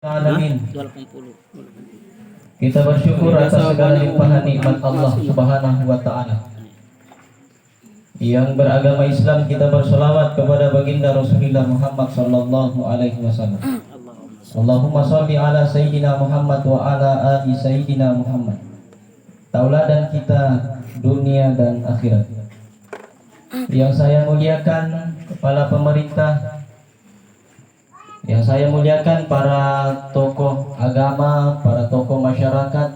Alamin. 80. Kita bersyukur atas segala limpahan nikmat Allah Subhanahu wa taala. Yang beragama Islam, kita bersolawat kepada baginda Rasulullah Muhammad sallallahu alaihi wasallam. Allahumma shalli ala sayyidina Muhammad wa ala ali sayyidina Muhammad. Tauladan kita dunia dan akhirat. Yang saya muliakan kepala pemerintah, yang saya muliakan para tokoh agama, para tokoh masyarakat,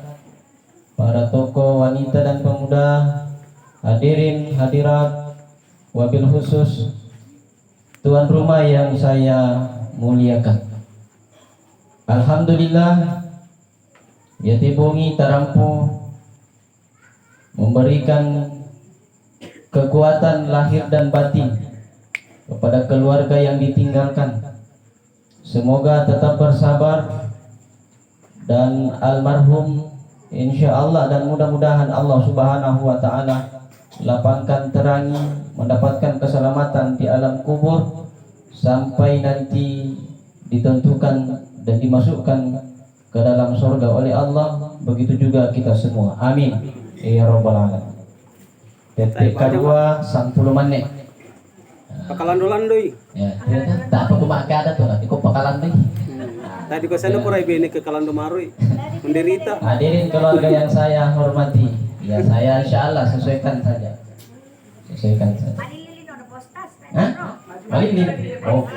para tokoh wanita dan pemuda, hadirin hadirat, wabil khusus tuan rumah yang saya muliakan. Alhamdulillah, Yati Bungi tarampu memberikan kekuatan lahir dan batin kepada keluarga yang ditinggalkan. Semoga tetap bersabar dan almarhum insya Allah, dan mudah-mudahan Allah Subhanahu wa taala lapangkan terangi, mendapatkan keselamatan di alam kubur sampai nanti ditentukan dan dimasukkan ke dalam surga oleh Allah. Begitu juga kita semua, amin ya rabbal alamin. Detik kedua 10 menit. Pakalandoi. Ya, tak apa kumakai ada tuh, nanti kau pakalandoi. Tadi ko sana poray bini ke Kalando Maroy. Menderita. Hadirin keluarga yang saya hormati, ya saya insya Allah sesuaikan saja. Sesuaikan saja. Hah? Malilin? Oh.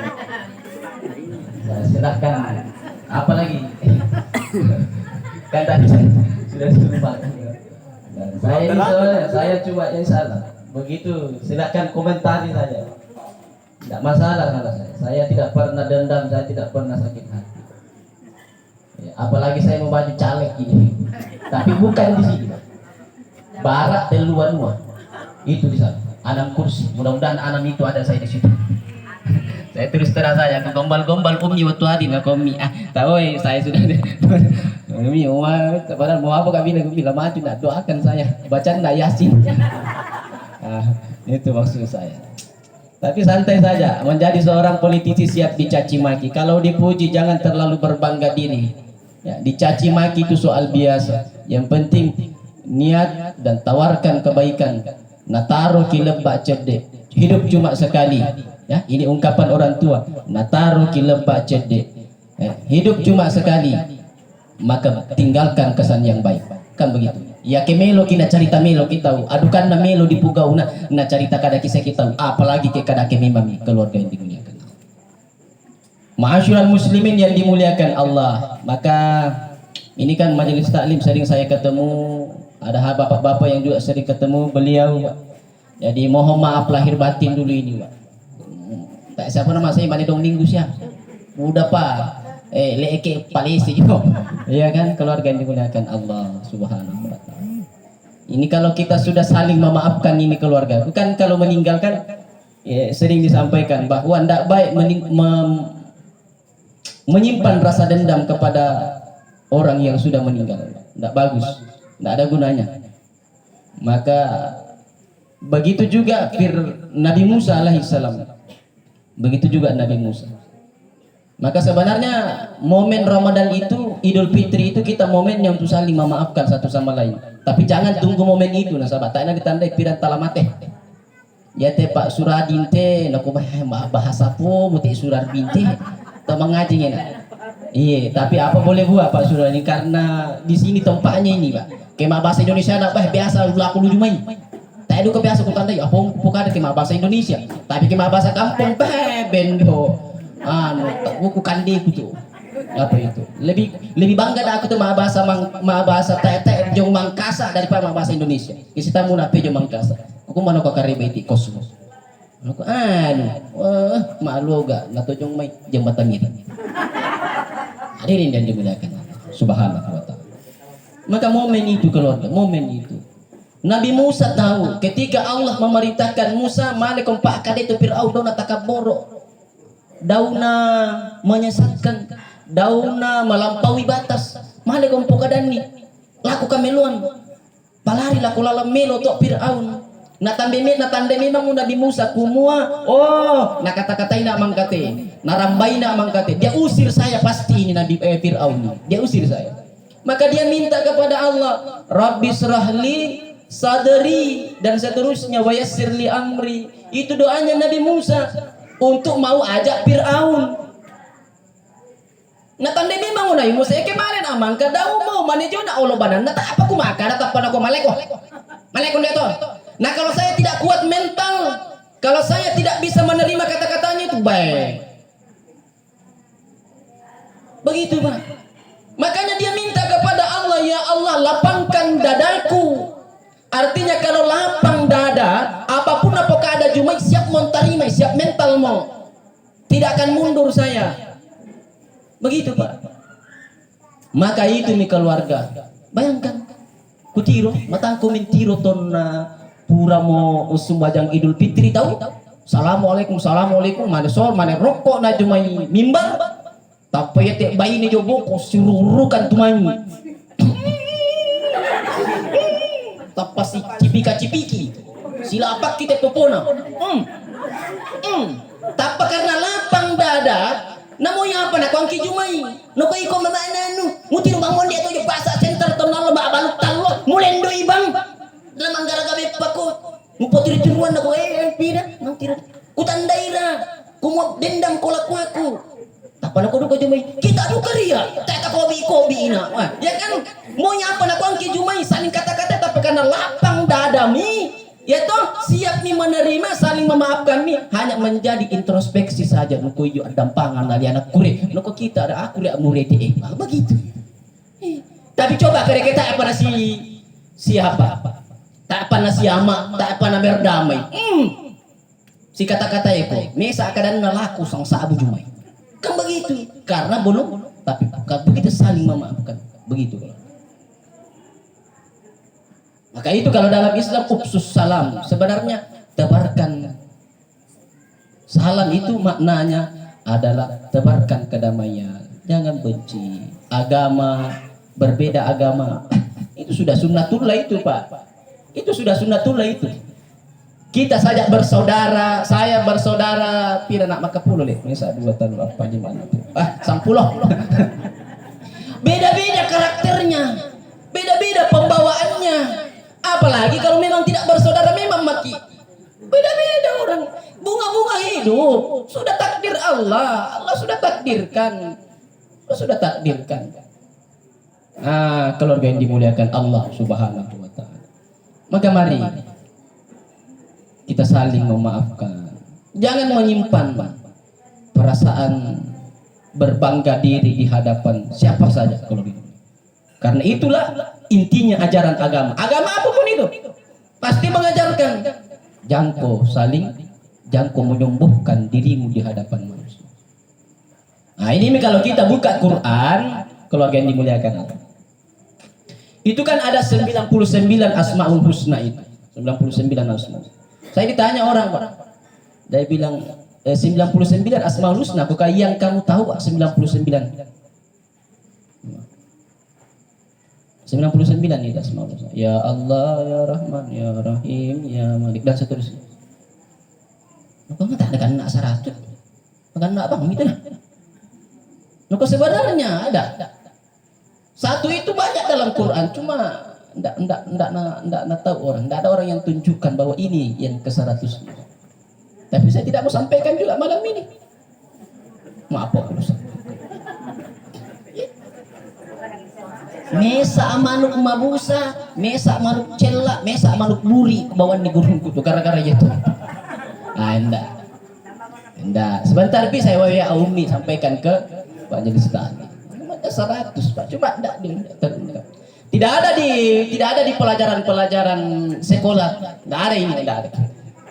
Nah, silahkan. Apa lagi? Kan tadi sudah lupa. Saya ini soalnya, saya cuma insya Allah. Begitu, silakan komentari saja. Tidak masalah kalau saya tidak pernah dendam, saya tidak pernah sakit hati. Ya, apalagi saya mau maju caleg ini, tapi bukan di sini. Barat teluan luar, itu di sana. Anam kursi, mudah-mudahan anam itu ada saya di situ. Saya terus terang saja, ke gombal-gombal umi waktu hari nggak komi. Tahu saya sudah. Umi, padahal mau apa kami bilang maju, nak doakan saya, bacaan nak yasin. Itu maksud saya. Tapi santai saja, menjadi seorang politisi siap dicaci maki. Kalau dipuji jangan terlalu berbangga diri. Ya, dicaci maki itu soal biasa. Yang penting niat dan tawarkan kebaikan. Nataru kilebak cedek. Hidup cuma sekali. Ya, ini ungkapan orang tua. Nataru kilebak cedek. Ya, hidup cuma sekali. Maka tinggalkan kesan yang baik. Kan begitu. Ya ke melo kina cerita melo kita tahu, adukan na melo di pugau na cerita kada kisah kita tahu, apalagi ke kada ke mami keluarga yang dimuliakan. Ma'asyiral muslimin yang dimuliakan Allah. Maka ini kan majelis taklim sering saya ketemu, ada bapak-bapak yang juga sering ketemu beliau. Jadi mohon maaf lahir batin dulu ini, Pak. Tak siapa nama saya mana dong minggu siap. Udah Pak. Leke palisi yo. Iya kan, keluarga yang dimuliakan Allah Subhanahu wa taala. Ini kalau kita sudah saling memaafkan ini keluarga, bukan kalau meninggalkan, ya, sering disampaikan bahwa tidak baik menyimpan rasa dendam kepada orang yang sudah meninggal. Tidak bagus, tidak ada gunanya. Maka begitu juga Nabi Musa alaihissalam. Begitu juga Nabi Musa. Maka sebenarnya momen Ramadan itu, Idul Fitri itu kita momennya untuk saling memaafkan satu sama lain. Tapi jangan tunggu momen itu, nah sahabat. Tak nak ditandai piran talamate. Ya te Pak Suradin te, naku bahasa po, muti Surad binti, tak mengaji nak. Iya, tapi apa boleh buat Pak Suradin, karena di sini tempatnya ini Pak. Kema bahasa Indonesia nak biasa laku lu jumai. Tak ada kebiasa ku tandai, apa bukan kema bahasa Indonesia, tapi kema bahasa kampung bendo. Buku kandiku tuh apa itu lebih bangga dah aku tuh bahasa tete jong mangkasa daripada bahasa Indonesia. Kita mau nape jong mangkasa, aku mana kau karibeti kosmos aku malu gak nato jong mai jembatan ini. Hadirin dan dimuliakan Subhanahu wa taala. Maka momen itu keluarga, momen itu Nabi Musa tahu ketika Allah memerintahkan Musa malekom pak kade itu Fir'aun dona takaboro, dauna menyesatkan, dauna melampaui batas. Male kompo kadani laku kameluan palari laku lalam melo tok Fir'aun. Natande memang Nabi Musa kumua. Oh, na kata-katain na mangkate. Narambay na mangkate. Dia usir saya pasti ini Nabi Fir'aun. Dia usir saya. Maka dia minta kepada Allah, Rabbi srahli sadri dan seterusnya wa yassirli amri. Itu doanya Nabi Musa untuk mau ajak Fir'aun. Natande memang Nabi Musa kemarin amang kadau mau manejo na Allah badan. Nata apa ku makan nata pada ku maleko. Maleko dia tuh. Nah kalau saya tidak kuat mental, kalau saya tidak bisa menerima kata-katanya itu baik. Begitu Pak. Makanya dia minta kepada Allah, ya Allah lapangkan dadaku. Artinya kalau lapang dada, apapun apakah ada cuma siap menterima, siap mental mau. Tidak akan mundur saya. Begitu Pak. Maka itu nih keluarga. Bayangkan, kutiro, matangku mentiro tonna. Pura mo sumbajang Idul Fitri tahu? Assalamualaikum, assalamualaikum. Mana sol, mana rokok na jumai mimbar. Tapi ya tiap bayi ni jobo ko sururukan tumai. Tapa si cipika-cipiki. Sila apa kita topona. Tapa karena lapang dada. Namo yang apa nak kuangki jumai. No ko iko mamana nu. Muti no bangun dia tu pasar center tonal ba baluk talo. Mulendo ibang. Lamang gara-gara pako mupotir tiruan ako pira nang tira kutandaira kumo dendam kolaku aku tapan ako do jumay kita do kariya ta kobi ina ya kan mo nya apa nak angki jumay saling kata-kata tapi karena lapang dadami ya toh siap mi menerima saling memaafkan mi hanya menjadi introspeksi saja nuko yo dampangan ali anak kure nuko kita ada aku ria murete begitu tapi coba kare kita apa siapa tak pernah siama, tak pernah berdamai. Si kata-kata itu, mesa keadaan laku sang sabu jumai. Kan begitu, karena belum, tapi begitu saling memaafkan, begitu. Maka itu kalau dalam Islam upsus salam, sebenarnya tebarkan salam itu maknanya adalah tebarkan kedamaian, jangan benci. Agama berbeda agama, itu sudah sunnatullah itu Pak. Itu sudah sunnatullah itu. Kita saja bersaudara, saya bersaudara, pira nak maka puluh leh. Misa 2 tahun apa gimana? 10. Beda-beda karakternya, beda-beda pembawaannya. Apalagi kalau memang tidak bersaudara memang maki. Beda-beda orang. Bunga-bunga hidup sudah takdir Allah. Allah sudah takdirkan. Allah sudah takdirkan. Keluarga yang dimuliakan Allah Subhanahu wa taala. Maka mari kita saling memaafkan. Jangan menyimpan perasaan berbangga diri di hadapan siapa saja kalau itu. Karena itulah intinya ajaran agama. Agama apapun itu pasti mengajarkan jangko menyembuhkan dirimu di hadapan manusia. Nah ini kalau kita buka Quran, keluarga yang dimuliakan Allah. Itu kan ada 99 Asmaul Husna itu. 99 Asmaul. Saya ditanya orang, Pak. Dia bilang 99 Asmaul Husna, bukan yang kamu tahu 99. 99 itu Asmaul Husna. Ya Allah, ya Rahman, ya Rahim, ya Malik dan seterusnya. Kok enggak ada kan nak 100? Bukan nak bang itu nah. Kok sebenarnya ada. Satu itu banyak dalam Quran, cuma enggak tahu orang, enggak ada orang yang tunjukkan bahwa ini yang ke-100. Tapi saya tidak mau sampaikan juga malam ini. Maaf Pak. Mesa manuk mabusa, mesa manuk cella, mesa manuk buri bawaan di gunung kutu gara-gara itu. Enggak. Sebentar Pi saya waya Umi sampaikan ke Pak Jadi Setani. 100 Pak, coba tidak ada di pelajaran sekolah, tidak ada ini, tidak ada.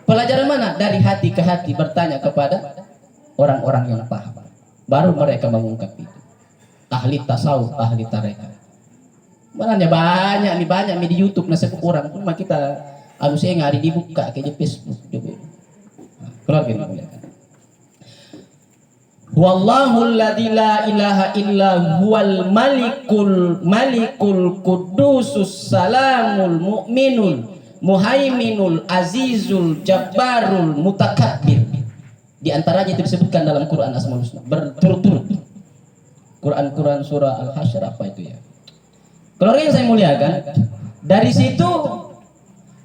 Pelajaran mana? Dari hati ke hati bertanya kepada orang-orang yang paham, baru mereka mengungkap itu. Ahli tasawuf, ahli tarekat. Makanya banyak di YouTube nasib orang, cuma kita saya ngari dibuka kayak di Facebook. Keluar gitu. Wallahul ladzi la ilaha illa huwal malikul qudusus salamul mu'minul Muhaiminul, Azizul, Jabbarul, Mutakabbir. Di antaranya itu disebutkan dalam Quran Asmaul Husna berturut-turut. Quran surah Al-Hasyr apa itu ya? Keluarga yang saya muliakan, dari situ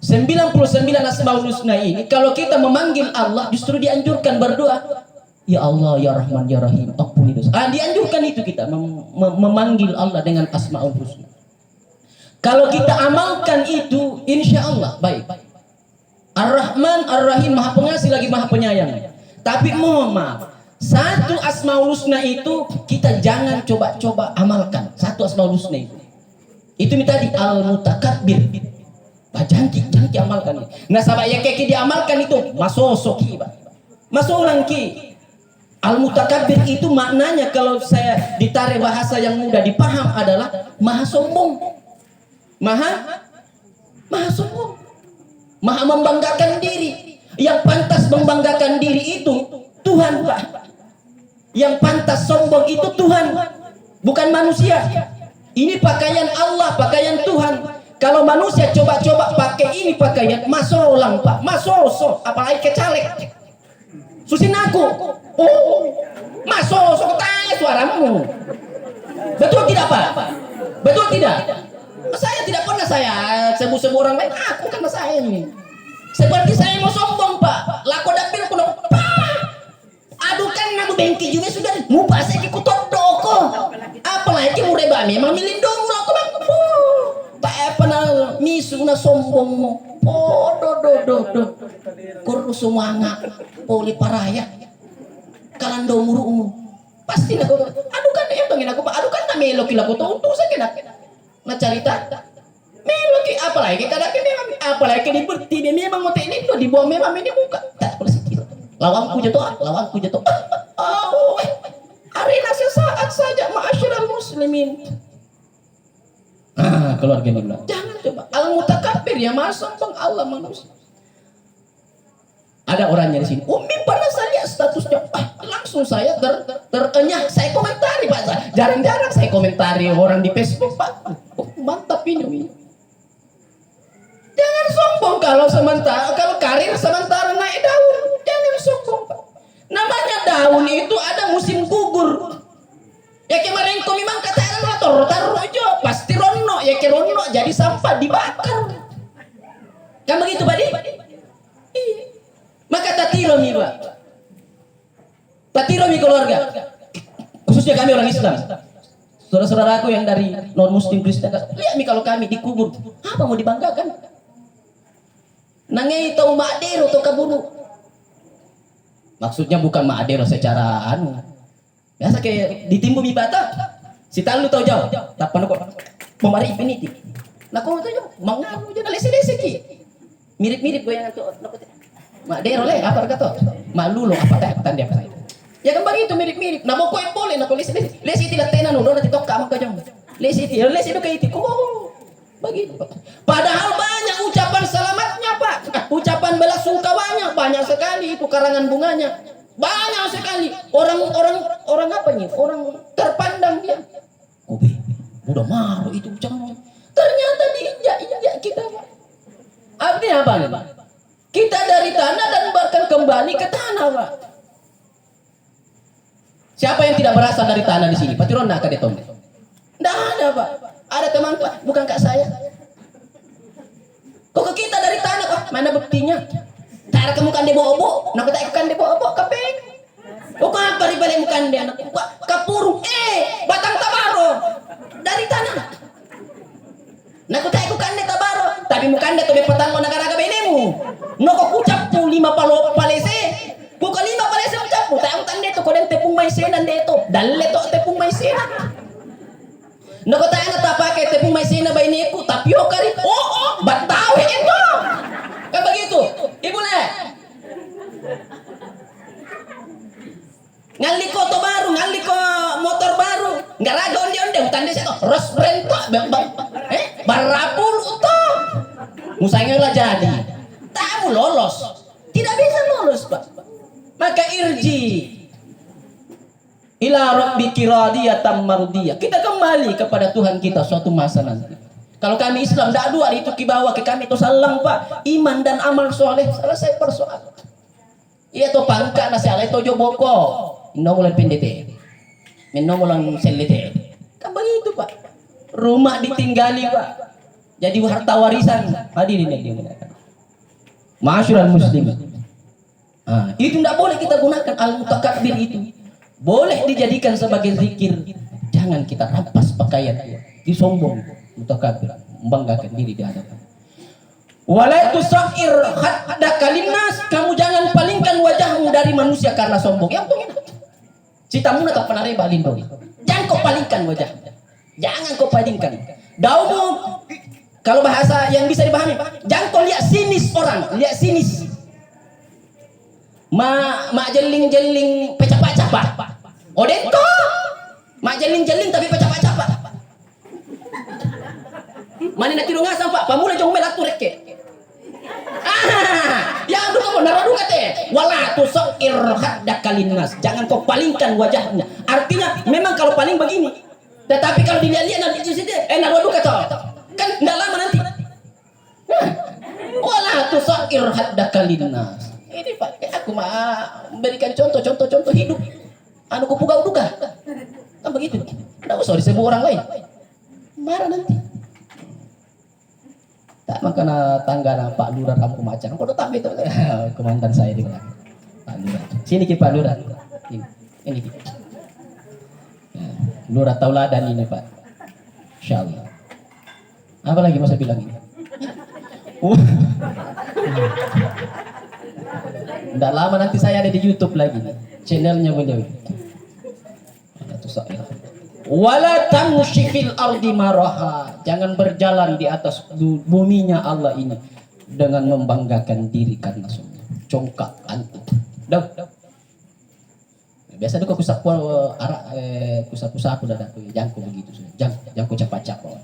99 Asmaul Husna ini kalau kita memanggil Allah justru dianjurkan berdoa, ya Allah, ya Rahman, ya Rahim, ampuni dosa. Dianjurkan itu kita memanggil Allah dengan Asmaul Husna. Kalau kita amalkan itu, insya Allah baik. Ar-Rahman, Ar-Rahim, Maha Pengasih lagi Maha Penyayang. Tapi mohon maaf, satu Asmaul Husna itu kita jangan coba-coba amalkan. Satu Asmaul Husna itu. Itu tadi Al-Mutakabbir. Jangki amalkan. Nah sahabat yang kayak diamalkan itu masosoki, masolangki. Al-Mutakabbir itu maknanya kalau saya ditarik bahasa yang mudah dipaham adalah maha sombong. Maha sombong. Maha membanggakan diri. Yang pantas membanggakan diri itu Tuhan, Pak. Yang pantas sombong itu Tuhan, bukan manusia. Ini pakaian Allah, pakaian Tuhan. Kalau manusia coba-coba pakai ini pakaian, masolang, Pak. Masosok, apalagi kecalek. Susin aku. Oh, masosok tanya suaramu. Betul tidak, Pak? Betul tidak? Saya tidak pernah saya sebut-sebut orang lain. Aku kan saya ini. Seperti saya mau sombong, Pak. Lako dapil kuno, Pak. Aduh kan namu bengki juga sudah. Mu pasai ki kutodoko. Apalagi mu reba memang milindong lako bang. Tak apa na misu na sombong mo. Oh, do. Kurus sumanga. Poli paraya. Kalando murumu. Pasti na ko. Aduh kan entongin aku, Pak. Aduh kan na melo kila ko to. Untung sa kena. Na cerita. Meloki apalagi kadang-kadang memang apalagi diberti dia memang mau teknik tuh dibuang memang ini buka tak boleh sikit lawanku jatuh arena sesaat saja ma'asyiral muslimin. Keluarga ini bilang jangan coba Al-Mutakabbir ya masuk bang Allah manusia. Ada orangnya di sini. Umi pernah saya lihat statusnya. Langsung saya terenyah. Saya komentari, Pak. Jarang-jarang saya komentari orang di Facebook, Pak. Mantap ini. Jangan sombong kalau karir sementara naik daun. Jangan sombong, Pak. Namanya daun itu ada musim gugur. Ya kemarin kau memang kata taruh aja pasti rono ya rono jadi sampah dibakar. Kan begitu, Pak? Iya. Maka tatiromi, Pak. Tatiromi keluarga. Khususnya kami orang Islam. Saudara-saudaraku yang dari non muslim Kristen, lihat nih kalau kami dikubur, apa mau dibanggakan? Nangai tahu ma'adero atau kaburu. Maksudnya bukan ma'adero secara biasa kayak ditimbun di bata. Si talu tahu jauh. Tak pernah kok memari infinity. Nah kau tahu jauh, mengalu aja lesi-lesi ki. Mirip-mirip goyangan tuh. Ma'adero le apa kata? Malu lo apa tak tanda apa. Ya kan begitu mirip-mirip. Nah mau kau boleh nak lesi-lesi. Lesi tidak tenan udah nanti tok kamu kajang. Lesi itu kayak itu. Begitu. Padahal banyak ucapan selamatnya, Pak. Ucapan belasungkawanya banyak sekali itu karangan bunganya. Banyak sekali. Orang apa nih? Orang terpandang dia. Kobe, udah maru itu ucapan. Ternyata diinjak-injak kita, Pak. Artinya apa nih, Pak? Kita dari tanah dan bahkan kembali ke tanah, Pak. Siapa yang tidak berasal dari tanah di sini? Patiron nak kadetong. Tidak ada, Pak. Ada teman, Pak, bukan kak saya. Kok ke kita dari tanah, Pak? Mana buktinya? Tak ada kemukan di bobo, nak tak ikan di bobo, kapeng. Kok apa di balik mukan dia? Kapurung, batang tabaro dari tanah. Nak tak ikan di tabaro, tapi mukan dia tu bepatang negara kabelemu. Noko kucap tu 5 palese. Bukan 5 palese ucap tu, tak utan dia tu kau dan tepung maisenan dia tu. Dalle tu tepung maisenan. Nako tayo na tapake tepung maisena ba iniku tapioca rin. Oo, Batawi ito. Kaya begitu. Ibu na. Ngali ko to baru, ngali ko motor baru. Ngaraga onde-onde utande siya to. Ros brand to. Barapul to. Musangnya lah jadi. Tahu lolos. Tidak bisa lolos, Pak. Maka irji ila rabbiki radiyatan mardiyah. Kita kembali kepada Tuhan kita suatu masa nanti. Kalau kami Islam tidak dua itu kibawa ke kami itu salang Pak. Iman dan amal soleh selesai persoalan. Iya to pangka na siya itu joboko. Inomulan pendete. Minomulan selete. Kan begitu Pak. Rumah ditinggali Pak. Jadi harta warisan. Hadirin yang dimuliakan. Ma'asyiral muslimin. Itu tidak boleh kita gunakan al-mutakabbir itu. Boleh dijadikan sebagai zikir. Jangan kita rampas pakaian disombong, mutakabbir, membanggakan diri di hadapan. Wala tusair haddaka linnas, kamu jangan palingkan wajahmu dari manusia karena sombong. Yang pengen citamu nak panare balindo. Jangan kau palingkan wajah. Jangan kau palingkan. Daumu kalau bahasa yang bisa dipahami, jangan kau lihat sinis orang, lihat sinis. Mak jeling-jeling pecah-pecah. Odeto. Mak jeling-jeling tapi pecah-pecah. Mana nak kira ngasam Pak, pamula jong melatu reke. Ya aduh kamu naradu kate. Wala tusair haddaka linnas. Jangan kau palingkan wajahnya. Artinya memang kalau paling begini. Tetapi kalau dilihat-lihat nanti di situ naradu kata. Kan enggak lama nanti. Wala tusair haddaka linnas. Ini Pak, aku mah memberikan contoh hidup. Anu kupuga-uduga. Kan begitu. Enggak usah disebut orang lain. Marah nanti. Tak makana tangga Pak Lurah kampung Macan. Kau tetap itu komandan saya di belakang. Pak Lurah. Sini Pak Lurah. Ini. Lurah tauladan ini Pak. Insyaallah. Apa lagi masa bilang ini? Nggak lama nanti saya ada di YouTube lagi. Channelnya beliau. Wala tamshi fil ardi maraha. Jangan berjalan di atas buminya Allah ini dengan membanggakan diri karena sombong. Congkak antuk. Dah. Biasa duka kusapu kusapu dadaku. Jangan begitu sudah. Jangan capak-capak.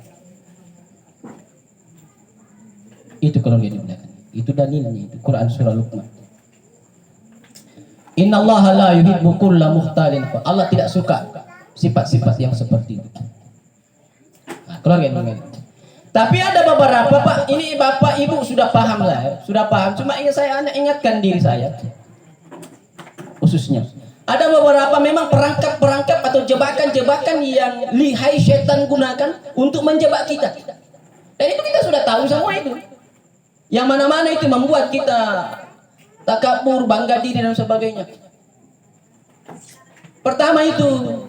Itu kalau dia dimuliakan. Itu dalilnya itu Quran surah Luqman. Innallaha la yuhibbu kulla mukhtalin. Allah tidak suka sifat-sifat yang seperti itu. Keluarga ini. Tapi ada beberapa Pak, ini Bapak Ibu sudah paham lah, sudah paham. Cuma ingin saya ingatkan diri saya, khususnya. Ada beberapa memang perangkap-perangkap atau jebakan-jebakan yang lihai setan gunakan untuk menjebak kita. Dan itu kita sudah tahu semua itu. Yang mana-mana itu membuat kita takabur, bangga diri dan sebagainya. Pertama itu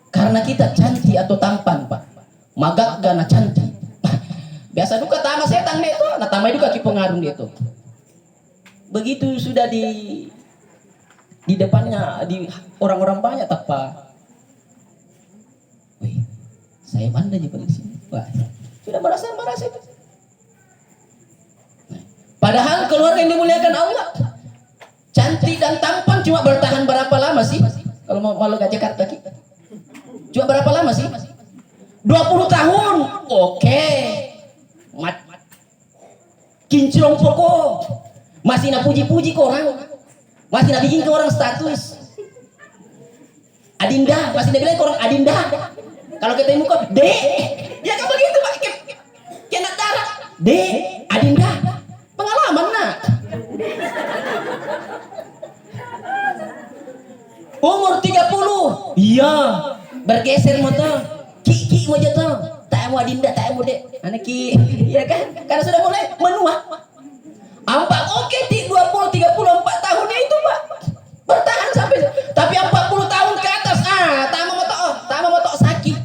karena kita cantik atau tampan Pak. Magak gana cantik. Biasa duka tama setan itu, nah tamai duka ki pengaruh itu. Begitu sudah di depannya di orang-orang banyak tak Pak. Wih, saya pandai di sini. Wah, sudah merasa itu. Padahal keluarga yang dimuliakan Allah, cantik dan tampan cuma bertahan berapa lama sih? Kalau mau ke Jakarta kita. Cuma berapa lama sih? 20 tahun. Oke. Kinclong pokok. Masih nak puji-puji ke orang. Masih nak bikin ke orang status. Adinda, masih nak bilang ke orang Adinda. Kalau kita muka, Dek. Ya kan begitu Pak. Kena darah. Dek, Adinda. Pengalaman nak. Umur 30. Iya. Bergeser motor. Ki mau jatuh. Tak mau Adinda, tak mau Dek. Anak Ki. Iya kan? Karena sudah mulai menua. Ampak oke 20, 34 tahunnya itu Pak. Bertahan sampai. Tapi 40 tahun ke atas. Tak mau motor sakit.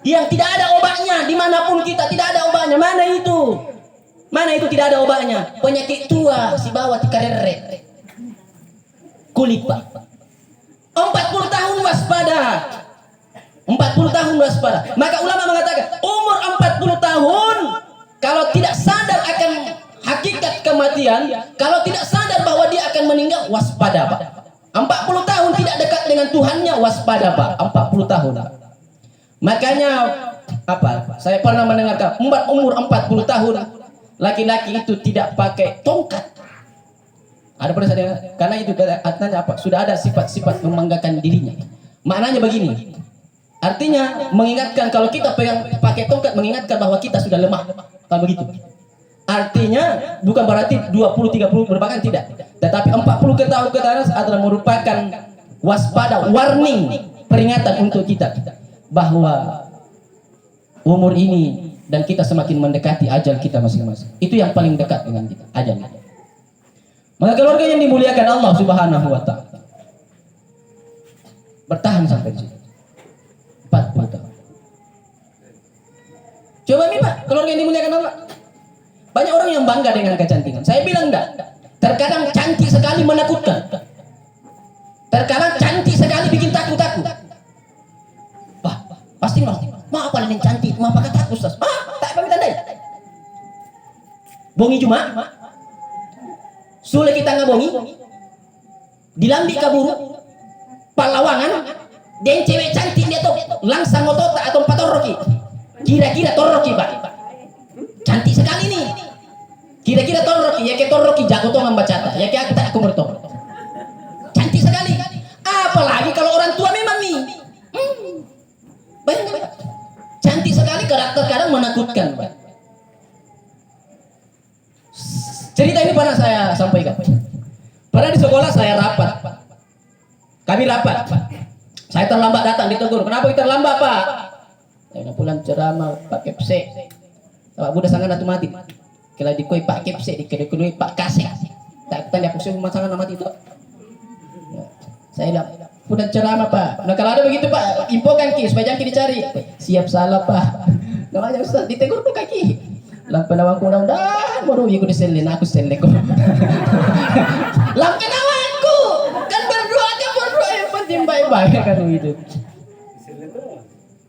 Yang tidak ada obatnya. Dimanapun kita tidak ada obatnya. Mana itu? Mana itu tidak ada obatnya? Penyakit tua si bawah di kareret. Kulit Pak. 40 tahun waspada. 40 tahun waspada. Maka ulama mengatakan umur 40 tahun kalau tidak sadar akan hakikat kematian, kalau tidak sadar bahwa dia akan meninggal, waspada Pak. 40 tahun tidak dekat dengan Tuhannya, waspada Pak. 40 tahun. Makanya apa? Saya pernah mendengarkan umur 40 tahun laki-laki itu tidak pakai tongkat. Ada pernah saya dengar? Karena itu artinya apa? Sudah ada sifat-sifat membanggakan dirinya. Maknanya begini. Artinya mengingatkan, kalau kita pegang pakai tongkat mengingatkan bahwa kita sudah lemah. Kalau begitu. Artinya bukan berarti 20-30 merupakan tidak. Tetapi 40 ke atas adalah merupakan waspada, warning, peringatan untuk kita bahwa umur ini dan kita semakin mendekati ajal kita masing-masing. Itu yang paling dekat dengan kita, ajal. Maka keluarga yang dimuliakan Allah Subhanahu wa taala, bertahan sampai di situ. 40 tahun. Coba nih Pak, keluarga yang dimuliakan Allah. Banyak orang yang bangga dengan kecantikan. Saya bilang enggak. Terkadang cantik sekali menakutkan. Terkadang cantik sekali bikin takut-takut. Wah, pasti bilang, "Ma apa yang cantik? Ma apa takut, Ustaz?" Tak pamit tandai. Bongi cuma. Sule kita ngabongi. Dilambi kaburu. Pahlawanan. Dan cewek cantik dia tuh langsang otota atau patoroki. Kira-kira toroki Pak. Cantik sekali nih. Kira-kira toroki, ya ke toroki jago tuh ngambacata. Ya ke aku tak merto. Cantik sekali. Apalagi kalau orang tua memang nih. Bayangkan Pak. Cantik sekali, karakter kadang menakutkan Pak. Cerita ini pernah saya sampaikan. Pernah di sekolah saya rapat. Kami rapat. Saya terlambat datang, ditegur. Kenapa kita terlambat Pak? Saya pulang ceramah pakai pse. Pak Buddha sangat atu mati. Kala dikoi pakai pse, dikoi Pak kasih. Tak tanya pusing masalah mati itu. Saya bilang, Buddha ceramah Pak. Nah kalau ada begitu Pak, infokan ki supaya jangan dicari. Siap salah Pak. Namanya Ustaz ditegur tuh kaki. Lampu nawangku undang-undang, baru aku diselin, aku selin kok. Lampu nawangku, kan berdoa yang penting baik-baik kan begitu.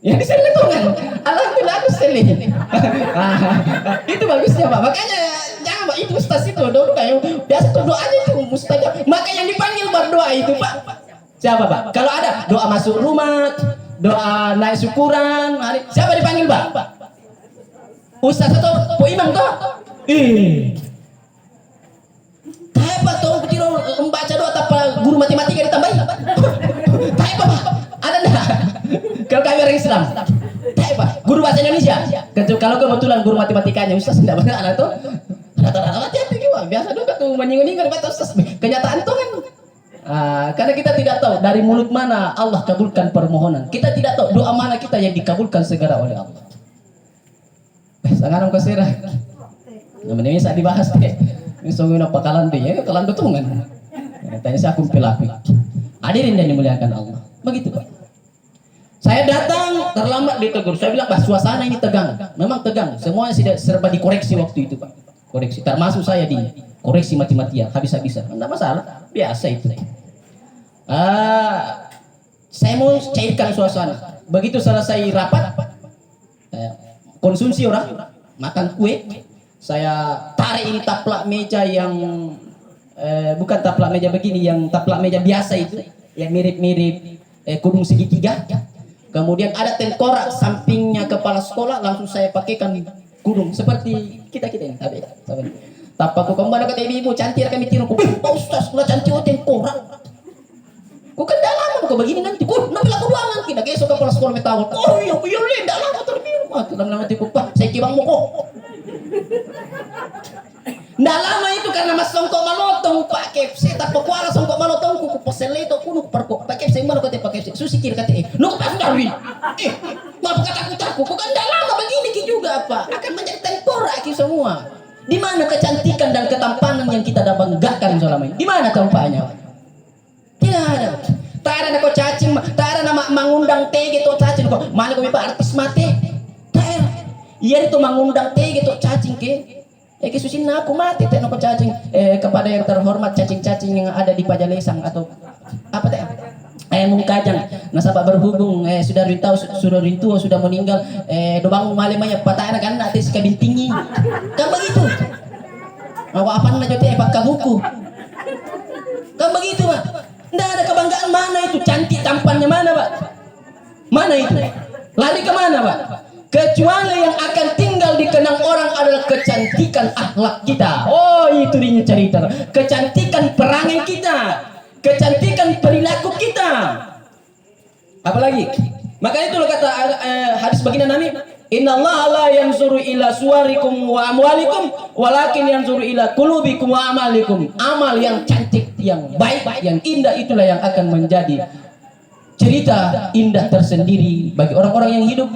Ya diselin tuh kan, alhamdulillah aku selin. Itu bagusnya Pak, makanya jangan Pak, itu Ustaz itu dulu kayak biasa tuh doanya itu mustajab. Maka yang dipanggil berdoa itu Pak, siapa Pak? Kalau ada doa masuk rumah, doa naik syukuran, siapa dipanggil Pak? Ustaz atau Po Imam toh? Apa toh kecil membaca doa tanpa guru matematika ditambahin? Apa Pak? Ada enggak? Kalau kami orang Islam, apa? Guru bahasa Indonesia. Kalau kebetulan guru matematikanya Ustaz enggak benar anak tuh. Rata-rata hati-hati juga. Biasa juga tuh menyinggung-nyinggung kata Ustaz. Kenyataan tuh kan. Karena kita tidak tahu dari mulut mana Allah kabulkan permohonan. Kita tidak tahu doa mana kita yang dikabulkan segera oleh Allah. Sangat orang kesirah. Namanya bisa dibahas deh. Ini sungguh apa kalan dia, kalan betungan. Tanya saya aku pilapi. Hadirin dan dimuliakan Allah. Begitu Pak. Saya datang terlambat ditegur. Saya bilang Pak, suasana ini tegang. Memang tegang. Semuanya sudah serba dikoreksi waktu itu Pak. Koreksi. Termasuk saya di koreksi mati-matian. Habis-habisan. Tidak masalah. Biasa itu. Saya mau cairkan suasana. Begitu selesai rapat, konsumsi orang makan kue, saya tarik ini taplak meja yang bukan taplak meja begini, yang taplak meja biasa itu yang mirip-mirip kudung segitiga. Kemudian ada tengkorak sampingnya kepala sekolah, langsung saya pakaikan kudung seperti kita ini. Tapi tapaku kembali kata ibu cantik kami tiru. Pak Ustaz lah cantik tengkorak. Kau kan dah lama kau begini nanti. Kau nak bilang kau ruangan kita besok kepala sekolah metawal. Oh iya boleh dah lama terbiru. Lama tipu Pak, saya kibang mo ko. Nggak lama itu karena mas songkok malotong Pak KFC. Tak kuara songkok malotong ku pasele itu ku perko Pak KFC mana kau Pak KFC. Susi kira kata nu pas dari. Maaf kata aku kau kan dah lama begini ki juga Pak. Akan menjadi tengkorak ki semua. Di mana kecantikan dan ketampanan yang kita dah banggakan selama ini? Di mana tampaknya? Tidak ada. Tak ada kau cacing, tak ada nama mengundang teh gitu cacing kok. Mana kau Pak artis mati? Tak ada. Iya itu mengundang teh gitu cacing ke. Susin aku mati teh kau cacing kepada yang terhormat cacing-cacing yang ada di Pajalesang atau apa teh? Mungkajang nasabah berhubung sudah rintu sudah meninggal dobang malemanya patah kan nanti sekabintingi kan begitu. Apa aja teh Pak kabuku. Kan begitu Pak. Nggak ada kebanggaan mana itu cantik tampannya mana Pak? Mana itu? Lari ke mana Pak? Kecuali yang akan tinggal dikenang orang adalah kecantikan akhlak kita. Oh itu dia cerita. Kecantikan perangai kita, kecantikan perilaku kita. Apalagi Maka itu kata hadis baginda Nabi, innallaha la yanzuru ila suwarikum wa amwalikum walakin yanzuru ila qulubikum wa amalikum. Amal yang cantik, yang baik, yang indah itulah yang akan menjadi cerita indah tersendiri bagi orang-orang yang hidup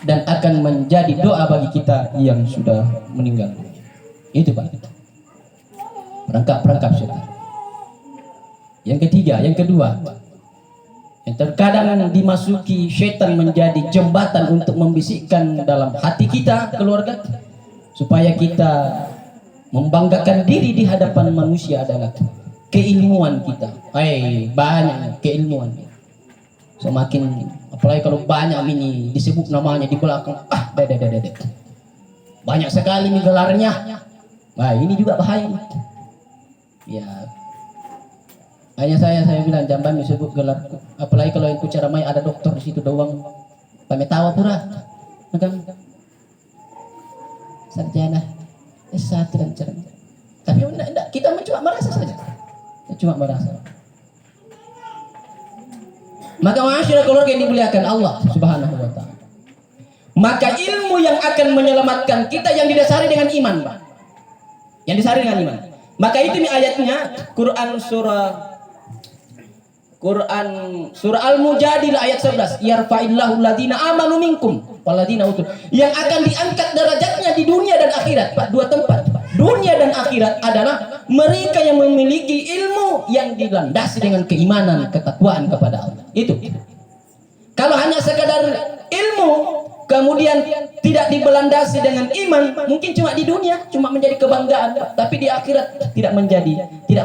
dan akan menjadi doa bagi kita yang sudah meninggal. Itu Pak. Perangkap setan. Yang ketiga, yang kedua, yang terkadang dimasuki syaitan menjadi jembatan untuk membisikkan dalam hati kita, keluarga, supaya kita membanggakan diri di hadapan manusia adalah keilmuan kita. Banyak keilmuan. Semakin apalagi kalau banyak ini disebut namanya di belakang, banyak sekali nih gelarnya. Nah, ini juga bahaya. Ya, hanya saya bilang jangan disebut gelar. Apalagi kalau yang ceramai ada dokter di situ doang. Kami tahu pura. Macam sarjana S1 dan cerita. Tapi enggak, kita cuma merasa saja. Cuma merasa. Maka masyarakat keluarga yang dimuliakan Allah Subhanahu wa taala. Maka ilmu yang akan menyelamatkan kita yang didasari dengan iman, Pak. Yang didasari dengan iman. Maka itu nih ayatnya Quran surah Al-Mujadilah ayat 11. Yarfa'illahu alladziina aamanu minkum walladziina utul. Yang akan diangkat derajatnya di dunia dan akhirat, Pak. Dua tempat. Dunia dan akhirat adalah mereka yang memiliki ilmu yang dilandasi dengan keimanan, ketakwaan kepada Allah. Itu. Kalau hanya sekadar ilmu kemudian tidak dibelandasi dengan iman, mungkin cuma di dunia cuma menjadi kebanggaan, tapi di akhirat tidak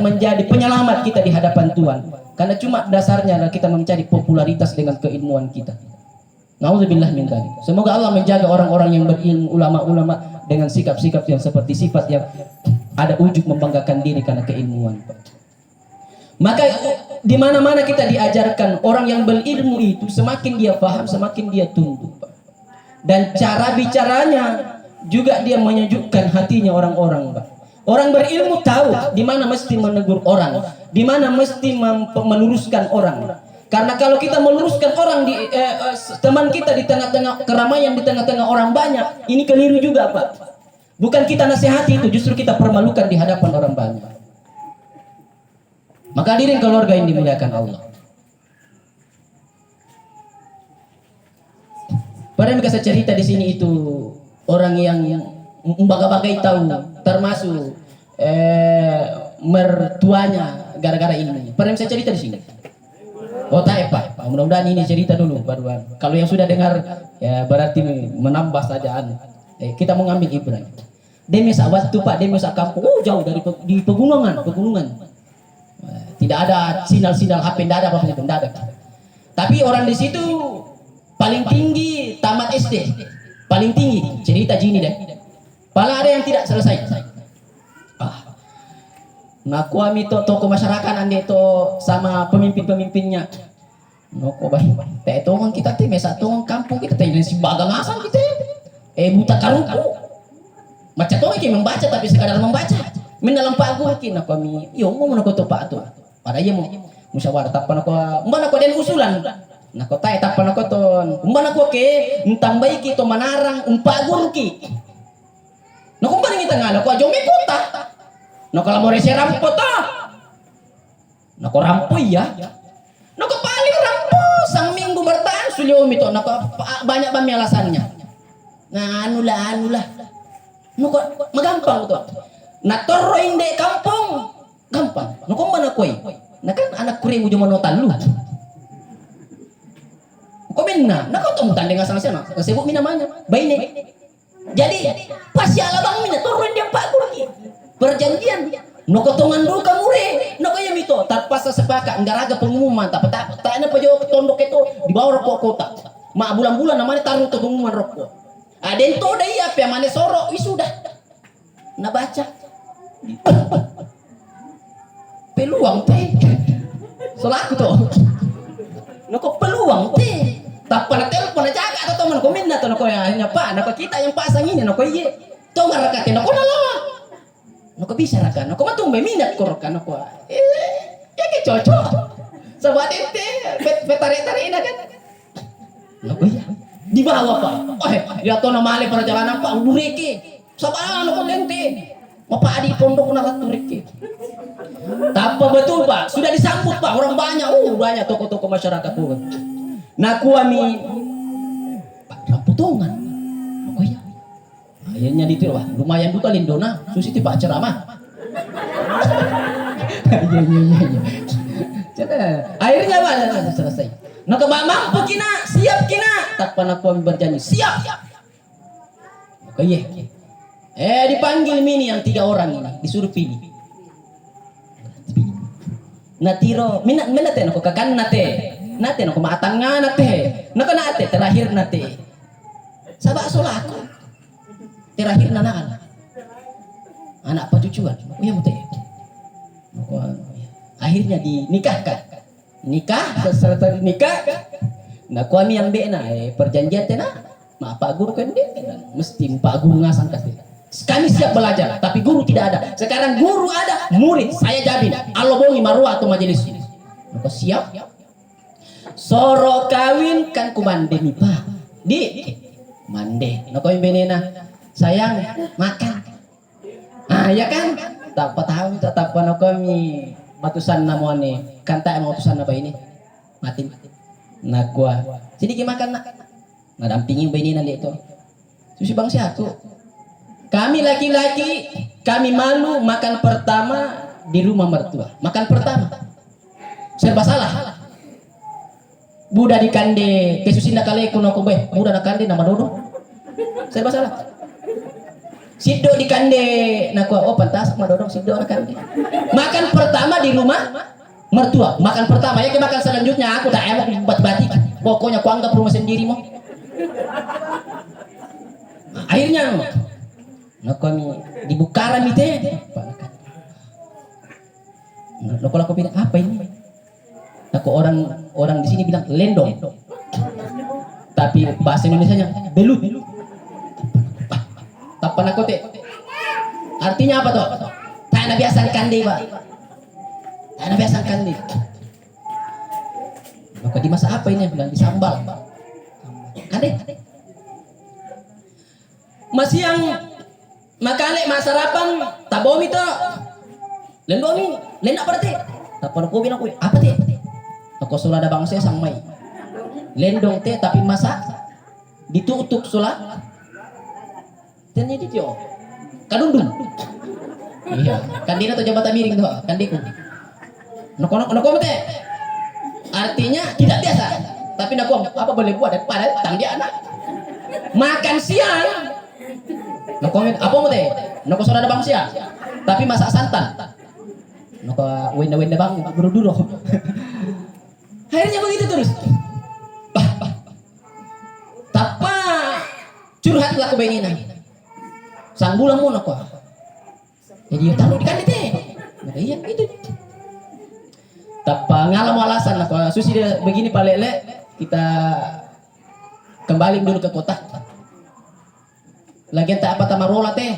menjadi penyelamat kita di hadapan Tuhan. Karena cuma dasarnya adalah kita mencari popularitas dengan keilmuan kita. Nauzubillah min dzalik. Semoga Allah menjaga orang-orang yang berilmu, ulama-ulama dengan sikap-sikap yang seperti sifat yang ada ujub membanggakan diri karena keilmuan. Maka di mana-mana kita diajarkan orang yang berilmu itu semakin dia paham, semakin dia tunduk. Dan cara bicaranya juga dia menyejukkan hatinya orang-orang, Pak. Orang berilmu tahu di mana mesti menegur orang, di mana mesti meluruskan orang. Karena kalau kita meluruskan orang di teman kita di tengah-tengah keramaian, di tengah-tengah orang banyak, ini keliru juga, Pak. Bukan kita nasihati itu, justru kita permalukan di hadapan orang banyak. Maka hadirin keluarga yang dimuliakan Allah. Pada yang saya cerita di sini itu orang yang bagai-bagai tahu, termasuk mertuanya gara-gara ini. Pada yang saya cerita di sini. Oh tak Pak, mudah-mudahan ini cerita dulu baru. Kalau yang sudah dengar ya berarti menambah sajaan. Kita mau ngambil ibrah. Demi waktu Pak, demi kampung, jauh dari di pegunungan. Tidak ada sinyal HP, tidak ada apa-apa, tidak ada. Tapi orang di situ paling tinggi tamat SD, paling tinggi cerita gini deh. Paling ada yang tidak selesai. Naku ami toko masyarakat ande to sama pemimpinnya. Noko bahi. Teh tongon kita teh mesa tongon kampung kita teh si bagang asal kita. Buta karuku. Macam tongon ki membaca tapi sekadar membaca. Min dalam pagu hakin naku ami. Yo mau nako to pak tu. Pada iya mau musyawarah tapan nako. Mbak nako den usulan. Nako tai tapan nako ton. Mbak nako ke ntambai ki to manarang umpagur ki. Nako mbak ngita ngana ko ajo me kota. No kalau mau rese rampo toh, no rampo ya, no paling rampo sang minggu bertahan sulio mito, no banyak banget alasannya. Nah anulah, no magampang tuh. Nah toroin dek kampung, gampang. No mana koi, nah kan anak kuring ujung menotan lu. Kau benar, nah kau tuh tanding asal sana, sebut namanya, baik. Jadi pas ya labang mina toroin dia pak kurki. Perjanjian no kotongan dulu kamu no kaya mito tanpa sepakat enggak raga pengumuman tak ada pejawa tondok itu di bawah rokok kota mak bulan-bulan namanya taruh ke pengumuman rokok ada itu udah iya apa mana sorok wisuda nah baca peluang teh selaku tuh no kok peluang teh tak pernah telepon jaga atau teman komen atau no hanya pak no kita yang pasang ini no iya tuh ngarakatin no nala Noko bisa rakan, noko matumbe minat korokan noko. Ya ke cocok. Sobat ente, betare-tare ini kan. Naku iya. Di bawah Pak. Oh, dia to na mali perjalanan Pak, ureke. Sabaran ko lente. Mapadi pondok na katureke. Tapa betul Pak, sudah disambut Pak, orang banyak, banyak toko-toko masyarakat tuh. Naku kami Pak ramputongan. Naku iya. Akhirnya ditiru, wah lumayan juga Lindona, susi ti Pak ceramah. Iya. Akhirnya Pak selesai. Nak mampu kina, siap kina. Tak pernah kami berjanji, siap. Oke iya. Dipanggil mini yang 3 orang ini, disuruh pilih. Natiro, minat nate nako kakan nate nako maatang nga nate. Nako nate terakhir nate. Sabak solako. Terakhir nanaan. Anak pacucuan. Oh iya mute. Akhirnya dinikahkan. Nikah, selesai nikah. Nah kami yang bena perjanjian tena. Ma Pak Guru kan dia mesti Pak Guru ngasang kasih. Kami siap belajar, tapi guru tidak ada. Sekarang guru ada, murid saya jamin. Allah bongi marua atau majelis ini. Maka siap. Soro kawin kan ku mande nih Pak. Di mande. Nako yang benena. Sayang makan. Ah ya kan? Tak tahu tak pano kami matusan namone. Kanta emang matusan apa ini? Mati. Nak gua. Jadi makan nak. Ngadampingi benena itu. Susi bangsa aku. Kami laki-laki, kami malu makan pertama di rumah mertua. Makan pertama. Serba salah. Budak di kande, kesusinda kale kuno kobe. Budak di kande nama dodo. Serba salah. Sido di kande, nak oh pantas sama dodo sido di kande. Makan pertama di rumah mertua. Makan pertama ya, makan selanjutnya aku tak emok bat-batik. Pokoknya aku anggap rumah sendiri mau. Akhirnya nak kami di Bukaran itu ya. Nak kalau aku bilang apa ini? Aku orang di sini bilang lendong. Tapi bahasa Indonesianya belut. Tapan aku teh. Artinya apa tuh? Tak biasa kandi Pak. Tak biasa kandi. Maka dimasak apa ini? Bilang disambal. Kande. Masih yang makale masarapan tabomi to. Lendomi, lenda berarti. Tapon ko bilang ko, apa teh? Ako sula da bangsa sang may. Lendong teh tapi masak ditutuk sula. Tanya di tio. Kadundung. Iya, kandina to jabatan miring to, kandiku. Noko teh. Artinya tidak biasa. Tapi nako apa boleh buat daripada tang dia anak. Makan siang. Noko apa mo teh? Noko sora da bangsa. Tapi masak santan. Noko wenda bang buru-duro. Akhirnya begitu terus. Tapa curhatlah ke benina. Sang bulan mo nako. Jadi taruh di kande teh. Iya itu. Tapa ngalam alasan nako. Susi begini Pak Lele, kita kembali dulu ke kota. Lagian tak apa tamarola teh.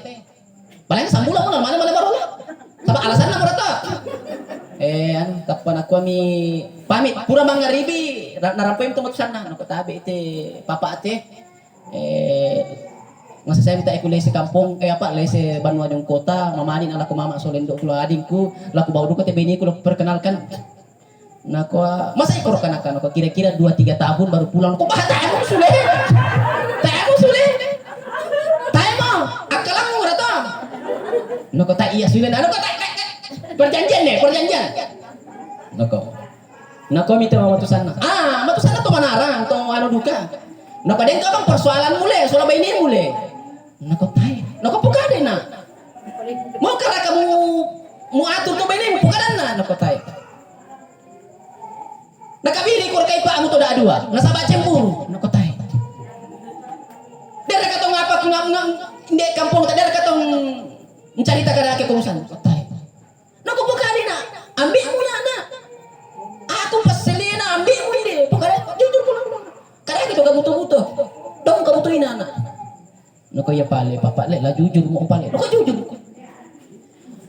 Paling sambulan mo mana marola. Sama alasan na murata. Tapan aku kami pamit pura mangaribi narampoy mo tumatusan na nako tabi ite papa ate. Masa saya minta ikulay sa kampung apa lay sa Banua yung kota mamanin ala ko mama solendo ko adingku laku bawa duko te bini ko perkenalkan. Nako masa ikor kan ako kira-kira 2-3 tahun baru pulang. Ko bata mo sule. Tayo sule. Noko tak iya sulen, noko tak perjanjian deh, perjanjian. Noko minta matusan. Matusan to manarang, to anu duka. Noko den ka bang persoalan mule, soal bayi mule. Noko tai, noko pukade na. Mau kala kamu mau atur to bayi pukadan na, noko tai. Nakabiri kur kay pa amo to da dua, nasaba cemburu, noko tai. Dere katong apa hindi kampung ta dere katong mencari tak ada kekurusan. Naku bukan na, ambil mo na na. Aku paselina ambil mo ini. Bukan jujur pulang. Karena kita gak butuh-butuh. Dong kamu butuhin anak. Naku ya pale, papa le lah jujur mo pale. Naku jujur.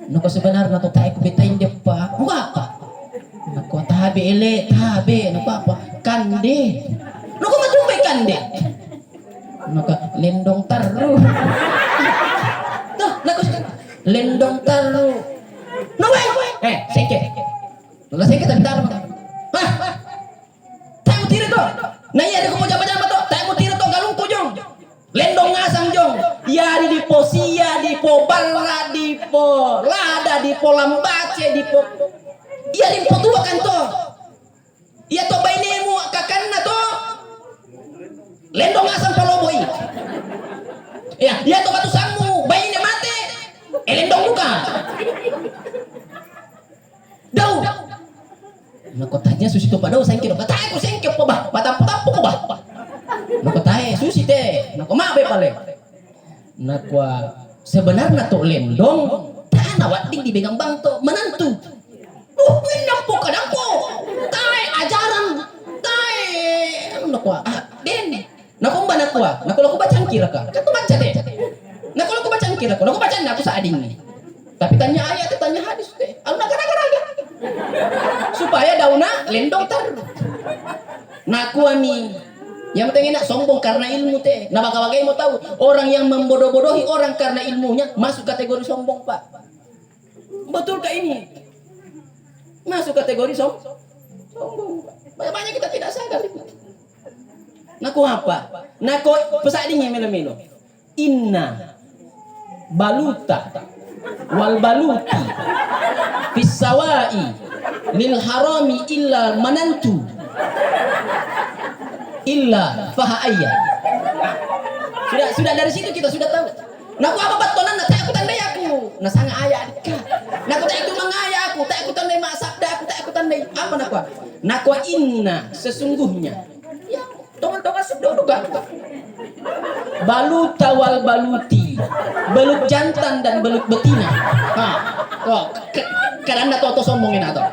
Naku sebenarnya to tayo kubitain dia pa. Apa? Naku tabi ele, tabi. Naku apa? Kande. Naku matumay ka. bukan deh. Naka lendong taru. Tuh, naku lendong taru. Nawe. Sengke. Lah sengke tapi taruh. Hah? Tayo tira to. Na iya ko mo jama-jama to. Tayo mo tira to galung to jong. Lendong ngasang jong. Yari di po sia, di po barra, di po lada, di po lambace, di po iya di po tuwa kan to. Iya to baine mo kakan na to. Lendong ngasang paloboy. Ya to katusanmu baine mate. Lendong buka. Daw. Nakotanya susi to pa daw sengke do. Patay ko sengke pa ba? Patampo-tampo ko ba? Nakotay susi te. Nakomabe pale. Nakwa sebenarnya to lendong tanah wading di begang bang to menantu. Nampo kadampo. Tai ajaran. Tai nakwa den. Nakumba nakwa. Nakulo ko bacang kira ka. Kan to baca deh. Nakulo ko bacang kira ko. Naku bacaan aku sa ading ni. Tapi tanya ayat tanya hadis teh. Aku naga-naga supaya dauna lendong tar. Naku ani yang penting enak sombong karena ilmu teh. Nah bagai mau tahu orang yang membodoh-bodohi orang karena ilmunya masuk kategori sombong pak. Betul kah ini? Masuk kategori sombong. Banyak kita tidak sadar. Naku apa? Naku pesadingnya melo-melo. Inna baluta wal baluti fisawai lil harami illa manantu illa fahaya. Sudah dari situ kita sudah tahu. Naku apa batonan na tak aku tandai aku. Na sanga aya adika. Naku tak aku mangaya aku, tak aku tandai mak sabda aku, tak aku tandai apa naku. Naku inna sesungguhnya. Ya, tongan-tongan sedodoga. Baluta wal baluti, belut jantan dan belut betina. Karena to sombongin atau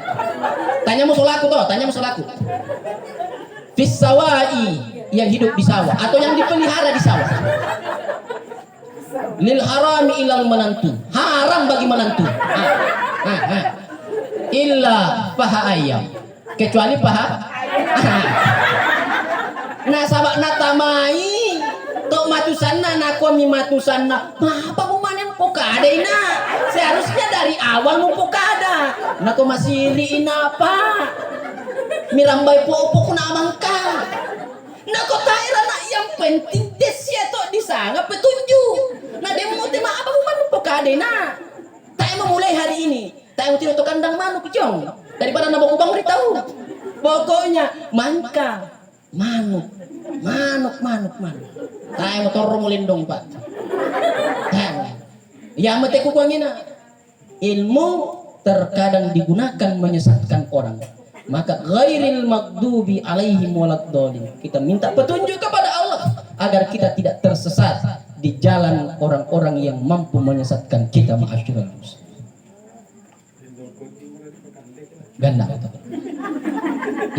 tanya musolaku toh, tanya musolaku. Fisawai yang hidup di sawah atau yang dipelihara di sawah. Lil harami ilal menantu, haram bagi menantu. Illa paha ayam, kecuali paha. Nah sabak natamai. Tok matusanna nako mi matusanna. Apa bumanan pokada ina? Seharusnya dari awal mu pokada. Nako masih liina apa? Mirambai po kuna amangka. Nako taira na yang penting desia tok di sana petunjuk. Nah demo tema apa bumanan pokada ina? Tak memulai hari ini. Tak mau tiru kandang manuk jong. Daripada nabok ubang beritahu. Pokoknya mangka manuk. Tayo motor mo lindong pak. Ya mate ko kuangina. Ilmu terkadang digunakan menyesatkan orang. Maka ghairil maghdubi alaihim waladdallin. Kita minta petunjuk kepada Allah agar kita tidak tersesat di jalan orang-orang yang mampu menyesatkan kita ma'asyiral muslimin. Ganda itu.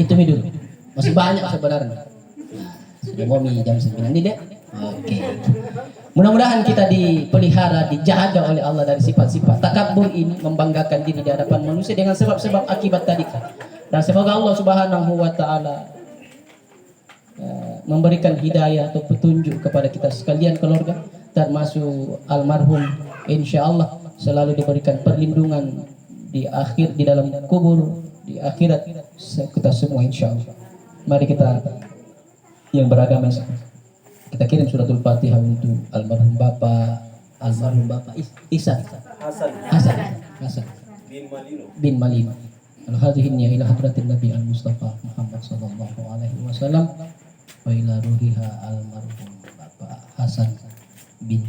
Itu dulu. Masih banyak sebenarnya. Sudah mau jam 9 nih dek. Oke. Mudah-mudahan kita dipelihara, dijaga oleh Allah dari sifat-sifat takabur ini, membanggakan diri di hadapan manusia dengan sebab-sebab akibat tadi. Dan semoga Allah Subhanahu wa taala memberikan hidayah atau petunjuk kepada kita sekalian keluarga, termasuk almarhum, insyaallah selalu diberikan perlindungan di dalam kubur, di akhirat kita semua insyaallah. Mari kita yang beragama kita kirim suratul Fatihah untuk almarhum Bapak Ihsan Hasan bin Malino. Al-hadhihi ila hadratin Nabi al-Mustafa Muhammad sallallahu alaihi wasallam wa ila ruhiha almarhum Bapak Hasan bin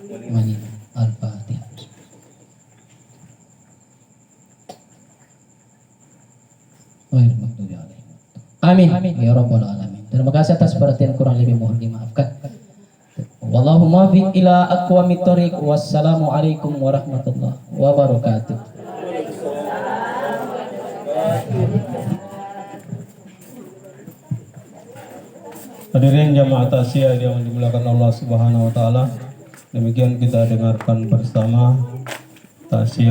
Malino. Al-Fatihah. Amin ya rabbal alamin. Terima kasih atas perhatian, kurang lebih mohon dimaafkan. Wallahu muwaffiq ila aqwamit thoriq. Wassalamu alaikum warahmatullahi wabarakatuh. Hadirin jamaah tasya yang dimuliakan Allah Subhanahu wa taala. Demikian kita dengarkan bersama tasya